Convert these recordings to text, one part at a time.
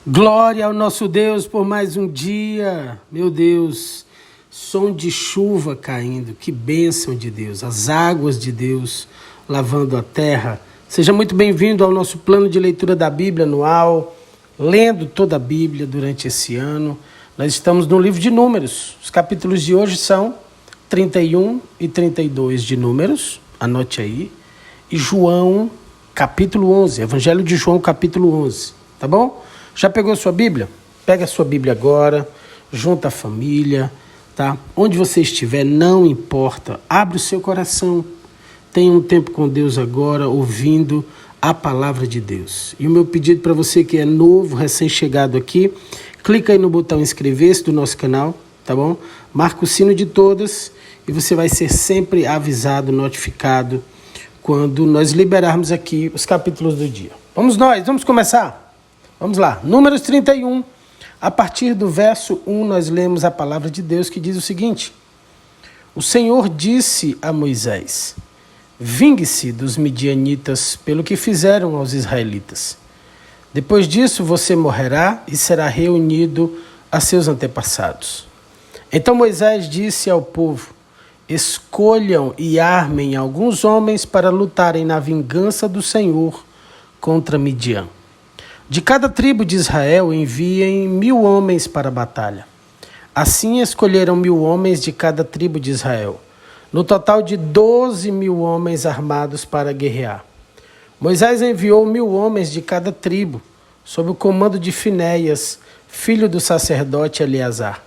Glória ao nosso Deus por mais um dia. Meu Deus, som de chuva caindo, que bênção de Deus, as águas de Deus lavando a terra. Seja muito bem-vindo ao nosso plano de leitura da Bíblia anual, lendo toda a Bíblia durante esse ano. Nós estamos no livro de Números. Os capítulos de hoje são 31 e 32 de Números, anote aí, e João, capítulo 11, Evangelho de João, capítulo 11, tá bom? Já pegou a sua Bíblia? Pega a sua Bíblia agora, junta a família, tá? Onde você estiver, não importa, abre o seu coração. Tenha um tempo com Deus agora, ouvindo a palavra de Deus. E o meu pedido para você que é novo, recém-chegado aqui, clica aí no botão inscrever-se do nosso canal, tá bom? Marca o sino de todas e você vai ser sempre avisado, notificado, quando nós liberarmos aqui os capítulos do dia. Vamos começar? Vamos lá, Números 31, a partir do verso 1 nós lemos a palavra de Deus que diz o seguinte: O Senhor disse a Moisés: Vingue-se dos midianitas pelo que fizeram aos israelitas. Depois disso você morrerá e será reunido a seus antepassados. Então Moisés disse ao povo: Escolham e armem alguns homens para lutarem na vingança do Senhor contra Midian. De cada tribo de Israel enviem 1.000 homens para a batalha. Assim escolheram 1.000 homens de cada tribo de Israel, no total de 12.000 homens armados para guerrear. Moisés enviou 1.000 homens de cada tribo, sob o comando de Finéias, filho do sacerdote Eleazar.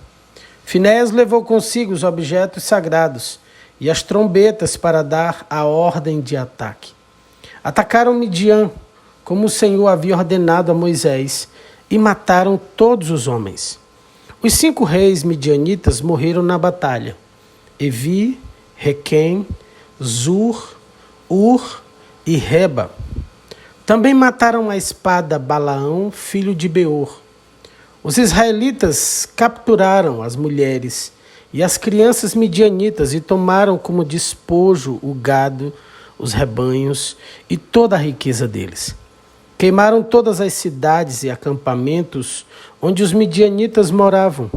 Finéias levou consigo os objetos sagrados e as trombetas para dar a ordem de ataque. Atacaram Midian, como o Senhor havia ordenado a Moisés, e mataram todos os homens. Os 5 reis midianitas morreram na batalha: Evi, Requém, Zur, Ur e Reba. Também mataram à espada Balaão, filho de Beor. Os israelitas capturaram as mulheres e as crianças midianitas e tomaram como despojo o gado, os rebanhos e toda a riqueza deles. Queimaram todas as cidades e acampamentos onde os midianitas moravam.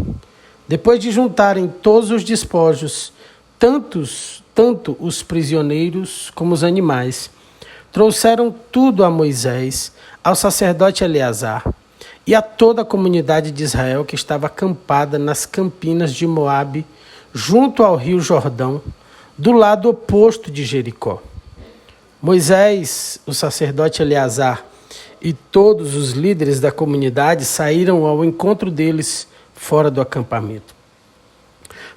Depois de juntarem todos os despojos, tanto os prisioneiros como os animais, trouxeram tudo a Moisés, ao sacerdote Eleazar e a toda a comunidade de Israel que estava acampada nas campinas de Moabe, junto ao rio Jordão, do lado oposto de Jericó. Moisés, o sacerdote Eleazar e todos os líderes da comunidade saíram ao encontro deles fora do acampamento.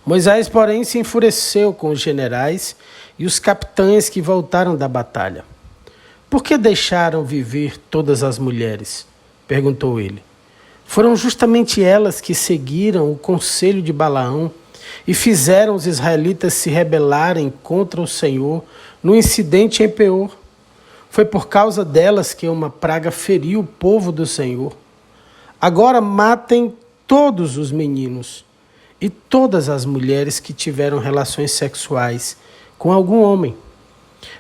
Moisés, porém, se enfureceu com os generais e os capitães que voltaram da batalha. Por que deixaram viver todas as mulheres? Perguntou ele. Foram justamente elas que seguiram o conselho de Balaão e fizeram os israelitas se rebelarem contra o Senhor no incidente em Peor. Foi por causa delas que uma praga feriu o povo do Senhor. Agora matem todos os meninos e todas as mulheres que tiveram relações sexuais com algum homem.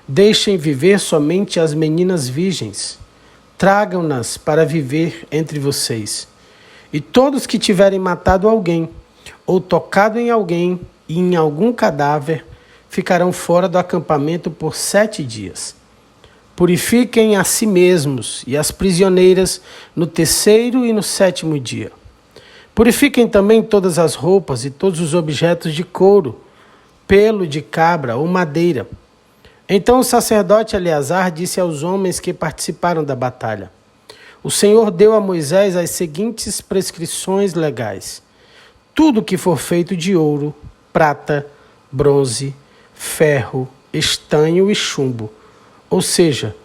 Deixem viver somente as meninas virgens. Tragam-nas para viver entre vocês. E todos que tiverem matado alguém ou tocado em alguém e em algum cadáver ficarão fora do acampamento por 7 dias. Purifiquem a si mesmos e as prisioneiras no 3º e no 7º dia. Purifiquem também todas as roupas e todos os objetos de couro, pelo de cabra ou madeira. Então o sacerdote Eleazar disse aos homens que participaram da batalha: O Senhor deu a Moisés as seguintes prescrições legais: tudo que for feito de ouro, prata, bronze, ferro, estanho e chumbo, ou seja,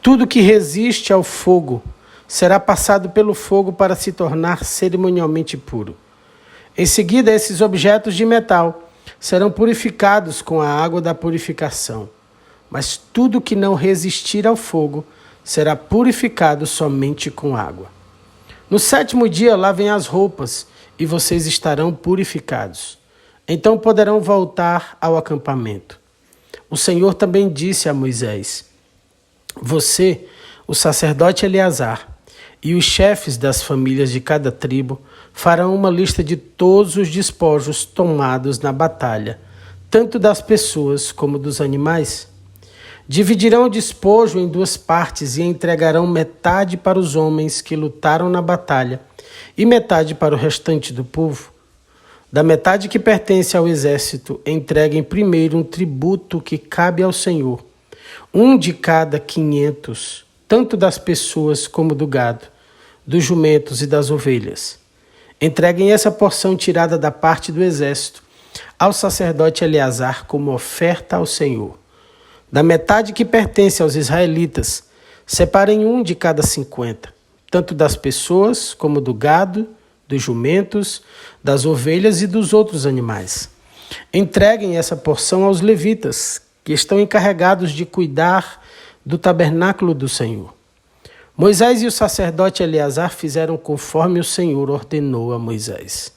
tudo que resiste ao fogo, será passado pelo fogo para se tornar cerimonialmente puro. Em seguida, esses objetos de metal serão purificados com a água da purificação. Mas tudo que não resistir ao fogo será purificado somente com água. No 7º dia, lavem as roupas e vocês estarão purificados. Então poderão voltar ao acampamento. O Senhor também disse a Moisés: Você, o sacerdote Eleazar, e os chefes das famílias de cada tribo farão uma lista de todos os despojos tomados na batalha, tanto das pessoas como dos animais. Dividirão o despojo em 2 partes e entregarão metade para os homens que lutaram na batalha e metade para o restante do povo. Da metade que pertence ao exército, entreguem primeiro um tributo que cabe ao Senhor, um de cada 500, tanto das pessoas como do gado, dos jumentos e das ovelhas. Entreguem essa porção tirada da parte do exército ao sacerdote Eleazar como oferta ao Senhor. Da metade que pertence aos israelitas, separem um de cada 50, tanto das pessoas como do gado, dos jumentos, das ovelhas e dos outros animais. Entreguem essa porção aos levitas, que estão encarregados de cuidar do tabernáculo do Senhor. Moisés e o sacerdote Eleazar fizeram conforme o Senhor ordenou a Moisés.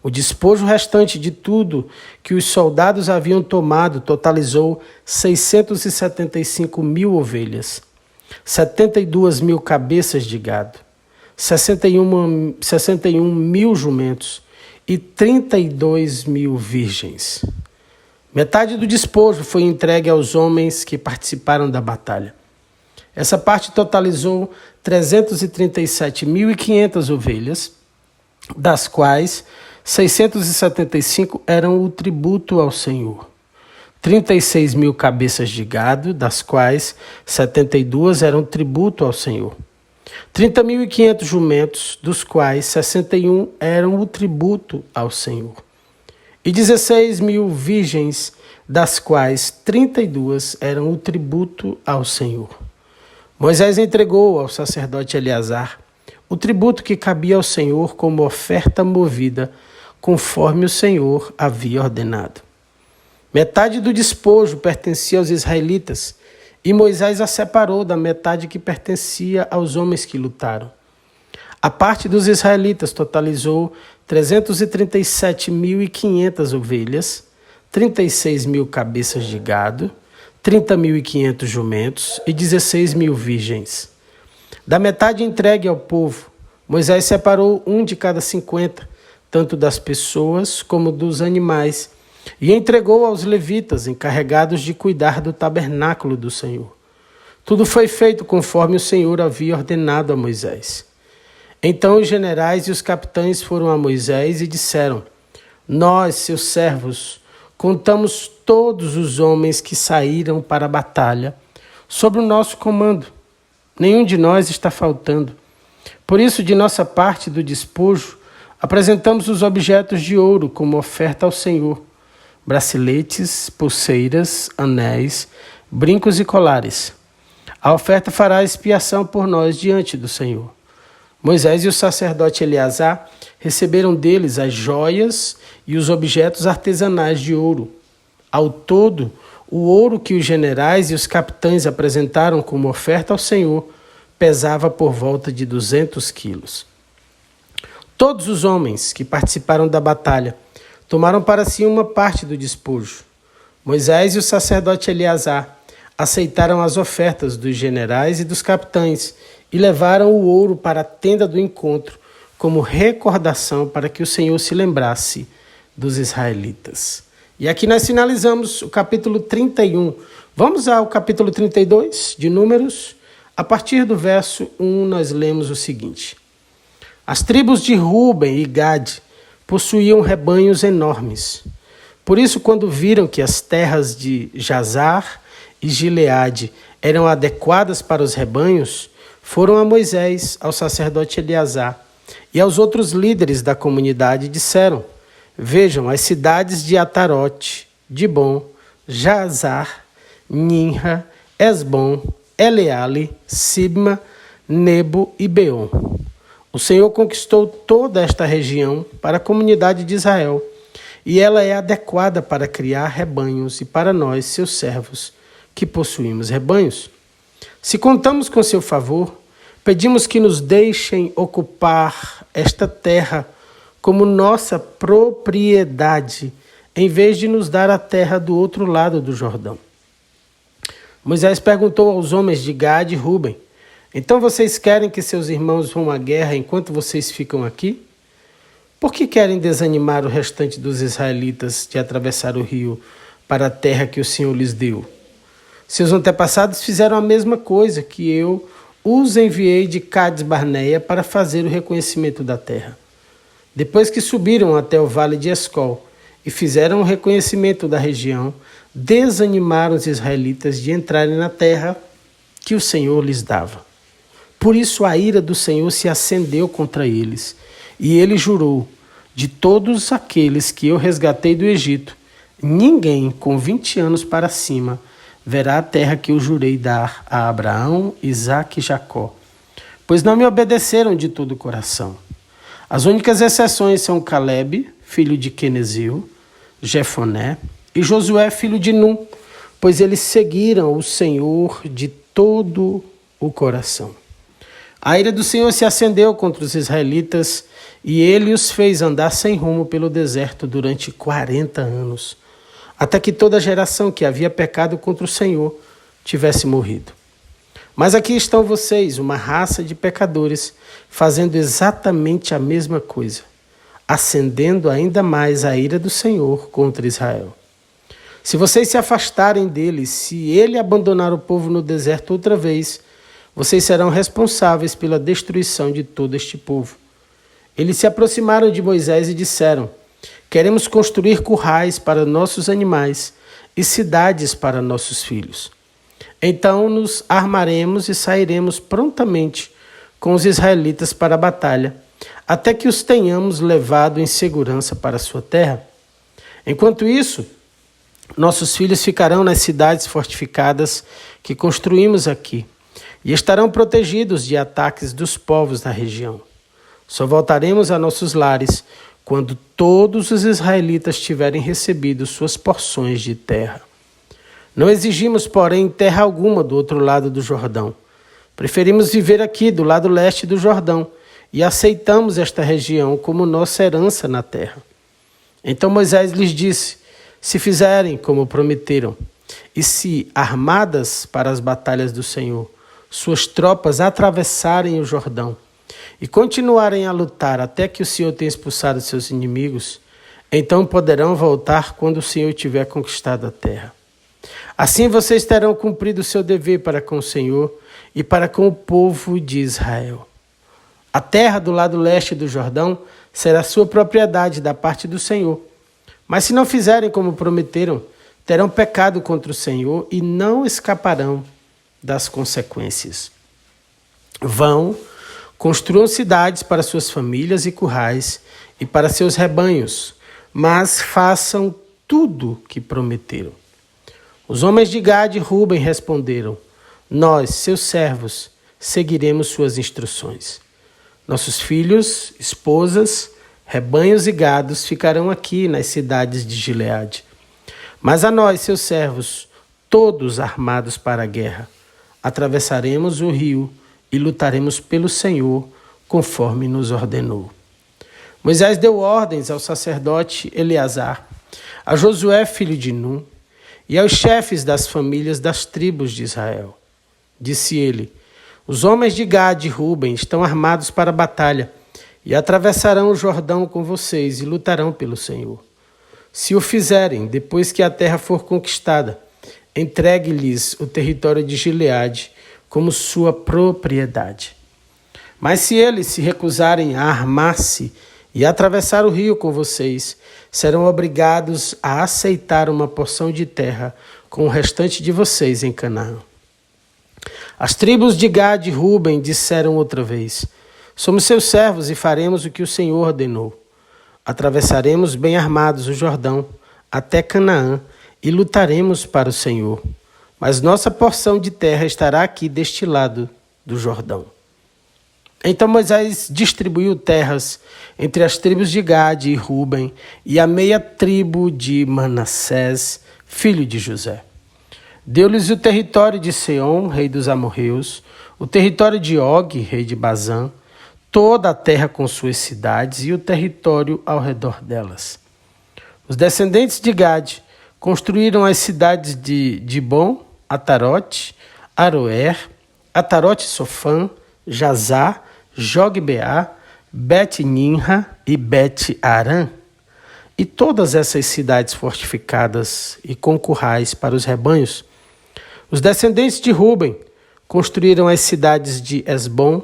O despojo restante de tudo que os soldados haviam tomado totalizou 675.000 ovelhas, 72.000 cabeças de gado, 61.000 jumentos e 32.000 virgens. Metade do despojo foi entregue aos homens que participaram da batalha. Essa parte totalizou 337.500 ovelhas, das quais 675 eram o tributo ao Senhor. 36.000 cabeças de gado, das quais 72 eram tributo ao Senhor. 30.500 jumentos, dos quais 61 eram o tributo ao Senhor. E 16.000 virgens, das quais 32 eram o tributo ao Senhor. Moisés entregou ao sacerdote Eleazar o tributo que cabia ao Senhor como oferta movida, conforme o Senhor havia ordenado. Metade do despojo pertencia aos israelitas, e Moisés a separou da metade que pertencia aos homens que lutaram. A parte dos israelitas totalizou 337.500 ovelhas, 36.000 cabeças de gado, 30.500 jumentos e 16.000 virgens. Da metade entregue ao povo, Moisés separou um de cada 50, tanto das pessoas como dos animais, e entregou aos levitas, encarregados de cuidar do tabernáculo do Senhor. Tudo foi feito conforme o Senhor havia ordenado a Moisés. Então os generais e os capitães foram a Moisés e disseram: Nós, seus servos, contamos todos os homens que saíram para a batalha sob o nosso comando. Nenhum de nós está faltando. Por isso, de nossa parte do despojo, apresentamos os objetos de ouro como oferta ao Senhor: braceletes, pulseiras, anéis, brincos e colares. A oferta fará expiação por nós diante do Senhor. Moisés e o sacerdote Eleazar receberam deles as joias e os objetos artesanais de ouro. Ao todo, o ouro que os generais e os capitães apresentaram como oferta ao Senhor pesava por volta de 200 quilos. Todos os homens que participaram da batalha tomaram para si uma parte do despojo. Moisés e o sacerdote Eleazar aceitaram as ofertas dos generais e dos capitães e levaram o ouro para a tenda do encontro como recordação para que o Senhor se lembrasse dos israelitas. E aqui nós finalizamos o capítulo 31. Vamos ao capítulo 32 de Números. A partir do verso 1 nós lemos o seguinte: As tribos de Ruben e Gade possuíam rebanhos enormes. Por isso, quando viram que as terras de Jazar e Gileade eram adequadas para os rebanhos, foram a Moisés, ao sacerdote Eleazar e aos outros líderes da comunidade e disseram: Vejam as cidades de Atarote, Dibon, Jazar, Ninra, Esbom, Eleale, Sibma, Nebo e Beon. O Senhor conquistou toda esta região para a comunidade de Israel, e ela é adequada para criar rebanhos e para nós, seus servos, que possuímos rebanhos. Se contamos com seu favor, pedimos que nos deixem ocupar esta terra como nossa propriedade, em vez de nos dar a terra do outro lado do Jordão. Moisés perguntou aos homens de Gade e Ruben: Então vocês querem que seus irmãos vão à guerra enquanto vocês ficam aqui? Por que querem desanimar o restante dos israelitas de atravessar o rio para a terra que o Senhor lhes deu? Seus antepassados fizeram a mesma coisa que eu os enviei de Cades-Barneia para fazer o reconhecimento da terra. Depois que subiram até o vale de Escol e fizeram o reconhecimento da região, desanimaram os israelitas de entrarem na terra que o Senhor lhes dava. Por isso a ira do Senhor se acendeu contra eles, e ele jurou: de todos aqueles que eu resgatei do Egito, ninguém com 20 anos para cima verá a terra que eu jurei dar a Abraão, Isaque e Jacó, pois não me obedeceram de todo o coração. As únicas exceções são Calebe, filho de Quenezeu, Jefoné e Josué, filho de Num, pois eles seguiram o Senhor de todo o coração. A ira do Senhor se acendeu contra os israelitas e ele os fez andar sem rumo pelo deserto durante 40 anos, até que toda a geração que havia pecado contra o Senhor tivesse morrido. Mas aqui estão vocês, uma raça de pecadores, fazendo exatamente a mesma coisa, acendendo ainda mais a ira do Senhor contra Israel. Se vocês se afastarem dele, se ele abandonar o povo no deserto outra vez, vocês serão responsáveis pela destruição de todo este povo. Eles se aproximaram de Moisés e disseram: queremos construir currais para nossos animais e cidades para nossos filhos. Então nos armaremos e sairemos prontamente com os israelitas para a batalha, até que os tenhamos levado em segurança para a sua terra. Enquanto isso, nossos filhos ficarão nas cidades fortificadas que construímos aqui e estarão protegidos de ataques dos povos da região. Só voltaremos a nossos lares quando todos os israelitas tiverem recebido suas porções de terra. Não exigimos, porém, terra alguma do outro lado do Jordão. Preferimos viver aqui, do lado leste do Jordão, e aceitamos esta região como nossa herança na terra. Então Moisés lhes disse: se fizerem como prometeram, e se, armadas para as batalhas do Senhor, suas tropas atravessarem o Jordão e continuarem a lutar até que o Senhor tenha expulsado seus inimigos, então poderão voltar quando o Senhor tiver conquistado a terra. Assim vocês terão cumprido o seu dever para com o Senhor e para com o povo de Israel. A terra do lado leste do Jordão será sua propriedade da parte do Senhor. Mas se não fizerem como prometeram, terão pecado contra o Senhor e não escaparão das consequências. Vão, construam cidades para suas famílias e currais e para seus rebanhos, mas façam tudo que prometeram. Os homens de Gade e Ruben responderam: nós, seus servos, seguiremos suas instruções. Nossos filhos, esposas, rebanhos e gados ficarão aqui nas cidades de Gileade. Mas a nós, seus servos, todos armados para a guerra, atravessaremos o rio e lutaremos pelo Senhor, conforme nos ordenou. Moisés deu ordens ao sacerdote Eleazar, a Josué, filho de Num, e aos chefes das famílias das tribos de Israel. Disse ele: os homens de Gade e Ruben estão armados para a batalha e atravessarão o Jordão com vocês e lutarão pelo Senhor. Se o fizerem, depois que a terra for conquistada, entregue-lhes o território de Gileade como sua propriedade. Mas se eles se recusarem a armar-se e atravessar o rio com vocês, serão obrigados a aceitar uma porção de terra com o restante de vocês em Canaã. As tribos de Gade e Ruben disseram outra vez: somos seus servos e faremos o que o Senhor ordenou. Atravessaremos bem armados o Jordão até Canaã e lutaremos para o Senhor. Mas nossa porção de terra estará aqui deste lado do Jordão. Então Moisés distribuiu terras entre as tribos de Gade e Ruben e a meia tribo de Manassés, filho de José. Deu-lhes o território de Seom, rei dos amorreus, o território de Og, rei de Bazã, toda a terra com suas cidades e o território ao redor delas. Os descendentes de Gade construíram as cidades de Dibon, Atarote, Aroer, Atarote-Sofã, Jazá, Jogbeá, Bet-Ninra e Bet-Arã, e todas essas cidades fortificadas e com currais para os rebanhos. Os descendentes de Ruben construíram as cidades de Esbom,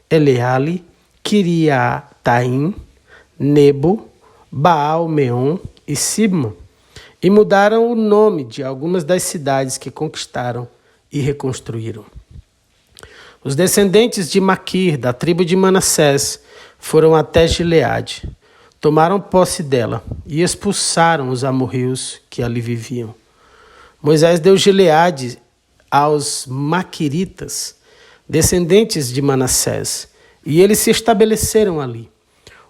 Eleale, Quiriataim, Nebo, Baal-Meon e Sibma, e mudaram o nome de algumas das cidades que conquistaram e reconstruíram. Os descendentes de Maquir, da tribo de Manassés, foram até Gileade, tomaram posse dela e expulsaram os amorreus que ali viviam. Moisés deu Gileade aos maquiritas, descendentes de Manassés, e eles se estabeleceram ali.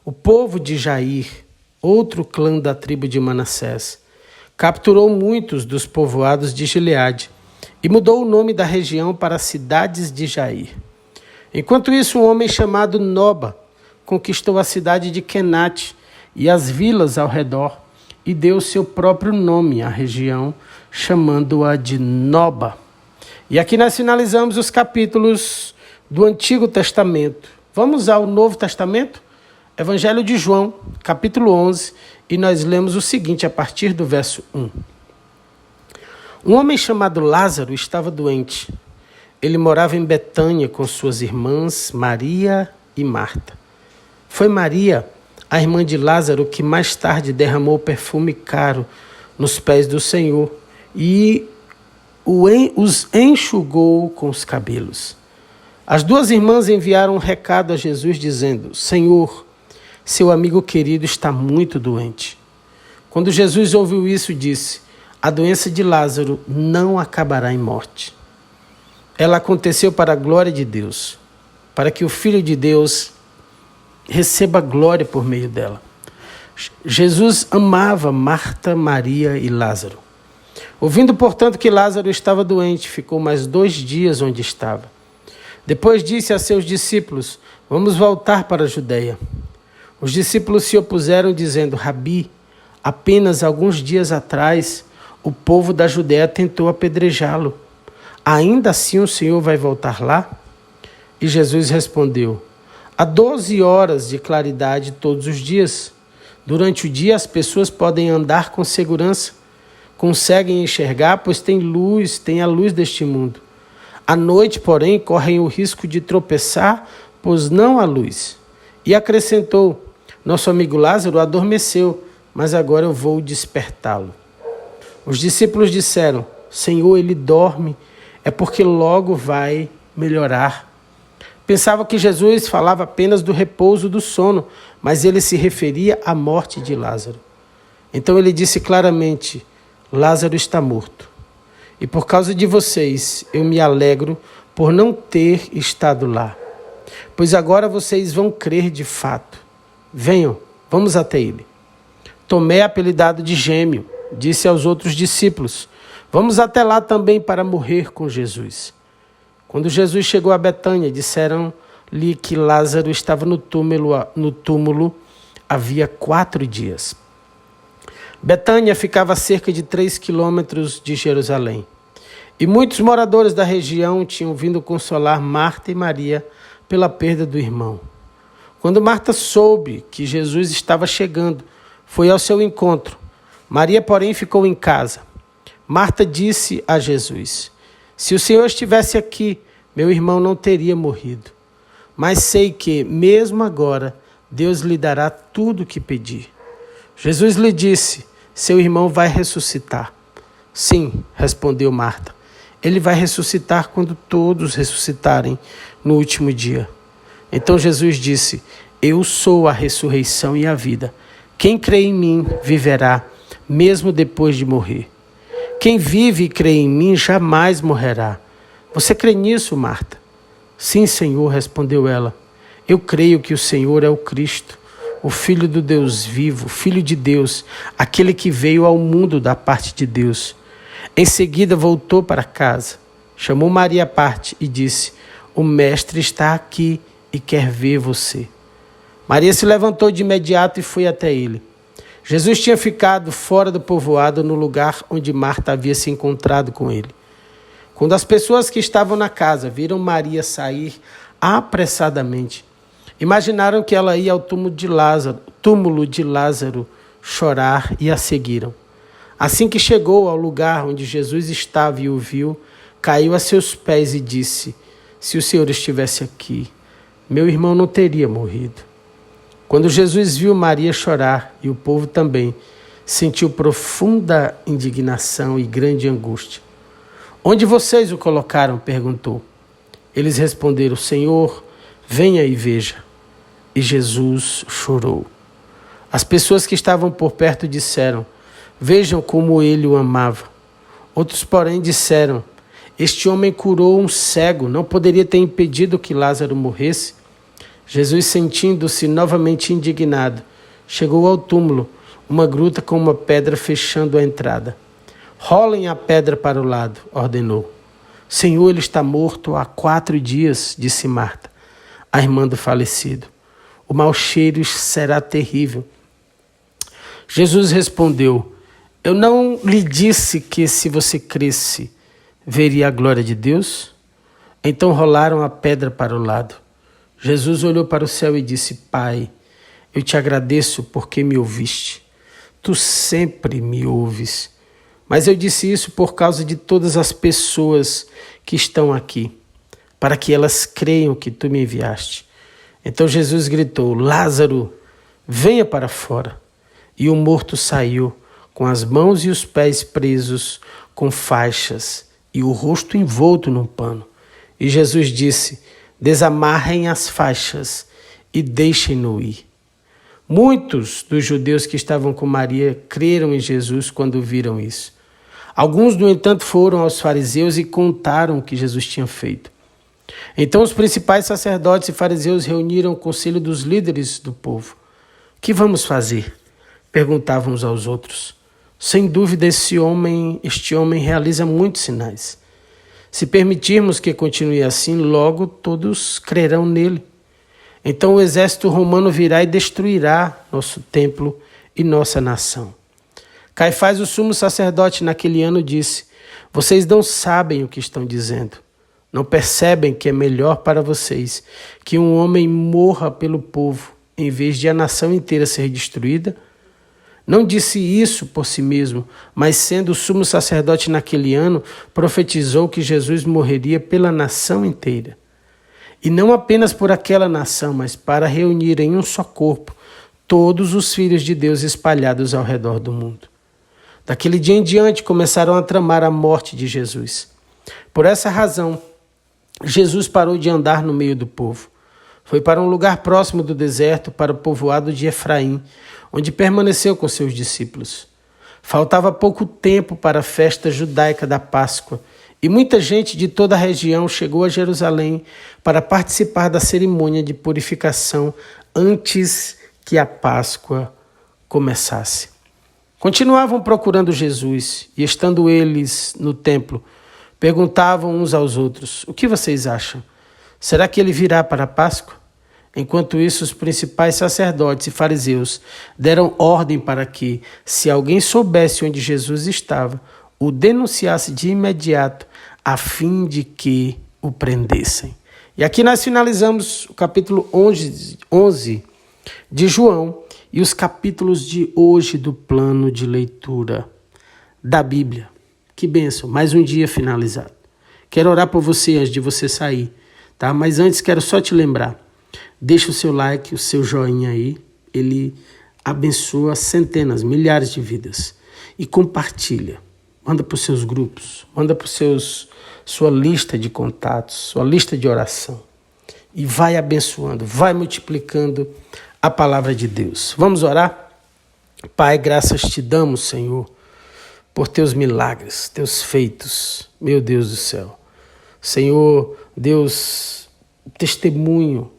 O povo de Jair, outro clã da tribo de Manassés, capturou muitos dos povoados de Gileade e mudou o nome da região para cidades de Jair. Enquanto isso, um homem chamado Noba conquistou a cidade de Kenate e as vilas ao redor e deu seu próprio nome à região, chamando-a de Noba. E aqui nós finalizamos os capítulos do Antigo Testamento. Vamos ao Novo Testamento? Evangelho de João, capítulo 11, e nós lemos o seguinte a partir do verso 1. Um homem chamado Lázaro estava doente. Ele morava em Betânia com suas irmãs Maria e Marta. Foi Maria, a irmã de Lázaro, que mais tarde derramou perfume caro nos pés do Senhor e os enxugou com os cabelos. As duas irmãs enviaram um recado a Jesus dizendo: Senhor, seu amigo querido está muito doente. Quando Jesus ouviu isso, disse: a doença de Lázaro não acabará em morte. Ela aconteceu para a glória de Deus, para que o Filho de Deus receba glória por meio dela. Jesus amava Marta, Maria e Lázaro. Ouvindo, portanto, que Lázaro estava doente, ficou mais 2 dias onde estava. Depois disse a seus discípulos: vamos voltar para a Judeia. Os discípulos se opuseram, dizendo: Rabi, apenas alguns dias atrás o povo da Judeia tentou apedrejá-lo. Ainda assim o Senhor vai voltar lá? E Jesus respondeu: há 12 horas de claridade todos os dias. Durante o dia as pessoas podem andar com segurança, conseguem enxergar, pois tem a luz deste mundo. À noite, porém, correm o risco de tropeçar, pois não há luz. E acrescentou: nosso amigo Lázaro adormeceu, mas agora eu vou despertá-lo. Os discípulos disseram: Senhor, ele dorme, é porque logo vai melhorar. Pensava que Jesus falava apenas do repouso do sono, mas ele se referia à morte de Lázaro. Então ele disse claramente: Lázaro está morto. E por causa de vocês, eu me alegro por não ter estado lá. Pois agora vocês vão crer de fato. Venham, vamos até ele. Tomé, apelidado de Gêmeo, disse aos outros discípulos: vamos até lá também para morrer com Jesus. Quando Jesus chegou a Betânia, disseram-lhe que Lázaro estava no túmulo havia 4 dias. Betânia ficava a cerca de 3 quilômetros de Jerusalém. E muitos moradores da região tinham vindo consolar Marta e Maria pela perda do irmão. Quando Marta soube que Jesus estava chegando, foi ao seu encontro. Maria, porém, ficou em casa. Marta disse a Jesus: se o Senhor estivesse aqui, meu irmão não teria morrido. Mas sei que, mesmo agora, Deus lhe dará tudo o que pedir. Jesus lhe disse: seu irmão vai ressuscitar. Sim, respondeu Marta. Ele vai ressuscitar quando todos ressuscitarem no último dia. Então Jesus disse: eu sou a ressurreição e a vida. Quem crê em mim viverá, mesmo depois de morrer. Quem vive e crê em mim jamais morrerá. Você crê nisso, Marta? Sim, Senhor, respondeu ela. Eu creio que o Senhor é o Cristo, o Filho do Deus vivo, o Filho de Deus, aquele que veio ao mundo da parte de Deus. Em seguida voltou para casa, chamou Maria à parte e disse: o Mestre está aqui e quer ver você. Maria se levantou de imediato e foi até ele. Jesus tinha ficado fora do povoado no lugar onde Marta havia se encontrado com ele. Quando as pessoas que estavam na casa viram Maria sair apressadamente, imaginaram que ela ia ao túmulo de Lázaro chorar e a seguiram. Assim que chegou ao lugar onde Jesus estava e o viu, caiu a seus pés e disse: se o Senhor estivesse aqui, meu irmão não teria morrido. Quando Jesus viu Maria chorar e o povo também, sentiu profunda indignação e grande angústia. Onde vocês o colocaram? Perguntou. Eles responderam: Senhor, venha e veja. E Jesus chorou. As pessoas que estavam por perto disseram: vejam como ele o amava. Outros, porém, disseram: este homem curou um cego, não poderia ter impedido que Lázaro morresse? Jesus, sentindo-se novamente indignado, chegou ao túmulo, uma gruta com uma pedra fechando a entrada. Rolem a pedra para o lado, ordenou. Senhor, ele está morto há 4 dias, disse Marta, a irmã do falecido. O mau cheiro será terrível. Jesus respondeu: eu não lhe disse que se você cresce, veria a glória de Deus? Então rolaram a pedra para o lado. Jesus olhou para o céu e disse: Pai, eu te agradeço porque me ouviste. Tu sempre me ouves. Mas eu disse isso por causa de todas as pessoas que estão aqui, para que elas creiam que tu me enviaste. Então Jesus gritou: Lázaro, venha para fora. E o morto saiu, com as mãos e os pés presos com faixas e o rosto envolto num pano. E Jesus disse: desamarrem as faixas e deixem-no ir. Muitos dos judeus que estavam com Maria creram em Jesus quando viram isso. Alguns, no entanto, foram aos fariseus e contaram o que Jesus tinha feito. Então os principais sacerdotes e fariseus reuniram o conselho dos líderes do povo. O que vamos fazer? Perguntavam uns aos outros. Sem dúvida, este homem realiza muitos sinais. Se permitirmos que continue assim, logo todos crerão nele. Então o exército romano virá e destruirá nosso templo e nossa nação. Caifás, o sumo sacerdote, naquele ano disse: vocês não sabem o que estão dizendo. Não percebem que é melhor para vocês que um homem morra pelo povo, em vez de a nação inteira ser destruída? Não disse isso por si mesmo, mas sendo sumo sacerdote naquele ano, profetizou que Jesus morreria pela nação inteira. E não apenas por aquela nação, mas para reunir em um só corpo todos os filhos de Deus espalhados ao redor do mundo. Daquele dia em diante começaram a tramar a morte de Jesus. Por essa razão, Jesus parou de andar no meio do povo. Foi para um lugar próximo do deserto, para o povoado de Efraim, onde permaneceu com seus discípulos. Faltava pouco tempo para a festa judaica da Páscoa, e muita gente de toda a região chegou a Jerusalém para participar da cerimônia de purificação antes que a Páscoa começasse. Continuavam procurando Jesus, e estando eles no templo, perguntavam uns aos outros: o que vocês acham? Será que ele virá para a Páscoa? Enquanto isso, os principais sacerdotes e fariseus deram ordem para que, se alguém soubesse onde Jesus estava, o denunciasse de imediato, a fim de que o prendessem. E aqui nós finalizamos o capítulo 11 de João e os capítulos de hoje do plano de leitura da Bíblia. Que bênção, mais um dia finalizado. Quero orar por você antes de você sair, tá? Mas antes quero só te lembrar, deixa o seu like, o seu joinha aí, ele abençoa centenas, milhares de vidas. E compartilha, manda para os seus grupos, manda para sua lista de contatos, sua lista de oração. E vai abençoando, vai multiplicando a palavra de Deus. Vamos orar? Pai, graças te damos, Senhor, por teus milagres, teus feitos, meu Deus do céu. Senhor, Deus, testemunho,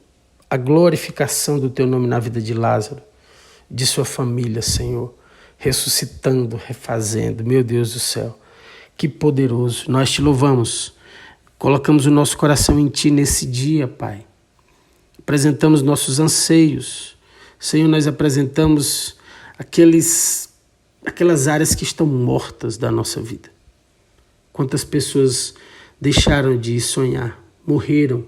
a glorificação do teu nome na vida de Lázaro, de sua família, Senhor, ressuscitando, refazendo, meu Deus do céu. Que poderoso, nós te louvamos, colocamos o nosso coração em ti nesse dia, Pai. Apresentamos nossos anseios, Senhor, nós apresentamos aquelas áreas que estão mortas da nossa vida. Quantas pessoas deixaram de sonhar, morreram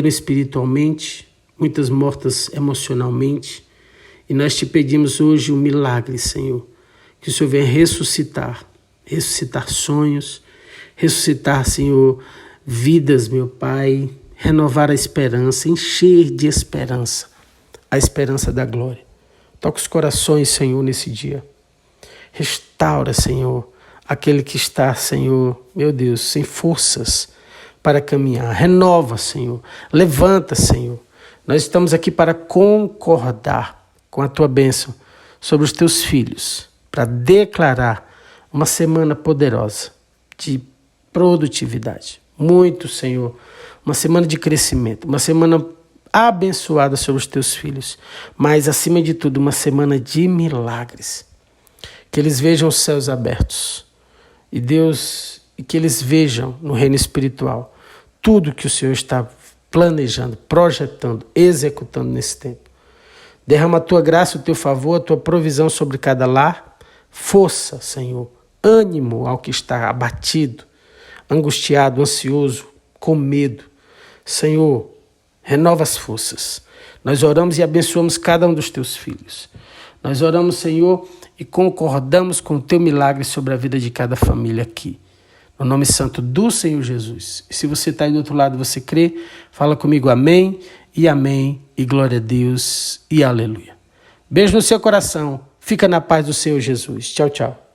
espiritualmente, muitas mortas emocionalmente. E nós te pedimos hoje um milagre, Senhor, que o Senhor venha ressuscitar sonhos, ressuscitar, Senhor, vidas, meu Pai, renovar a esperança, encher de esperança, a esperança da glória. Toca os corações, Senhor, nesse dia. Restaura, Senhor, aquele que está, Senhor, meu Deus, sem forças para caminhar. Renova, Senhor. Levanta, Senhor. Nós estamos aqui para concordar com a Tua bênção sobre os Teus filhos, para declarar uma semana poderosa de produtividade. Muito, Senhor. Uma semana de crescimento, uma semana abençoada sobre os Teus filhos, mas, acima de tudo, uma semana de milagres. Que eles vejam os céus abertos. E Deus, e que eles vejam no reino espiritual tudo que o Senhor está planejando, projetando, executando nesse tempo. Derrama a Tua graça, o Teu favor, a Tua provisão sobre cada lar. Força, Senhor, ânimo ao que está abatido, angustiado, ansioso, com medo. Senhor, renova as forças. Nós oramos e abençoamos cada um dos Teus filhos. Nós oramos, Senhor, e concordamos com o Teu milagre sobre a vida de cada família aqui. No nome santo do Senhor Jesus. E se você está aí do outro lado, você crê, fala comigo amém, e glória a Deus, e aleluia. Beijo no seu coração. Fica na paz do Senhor Jesus. Tchau, tchau.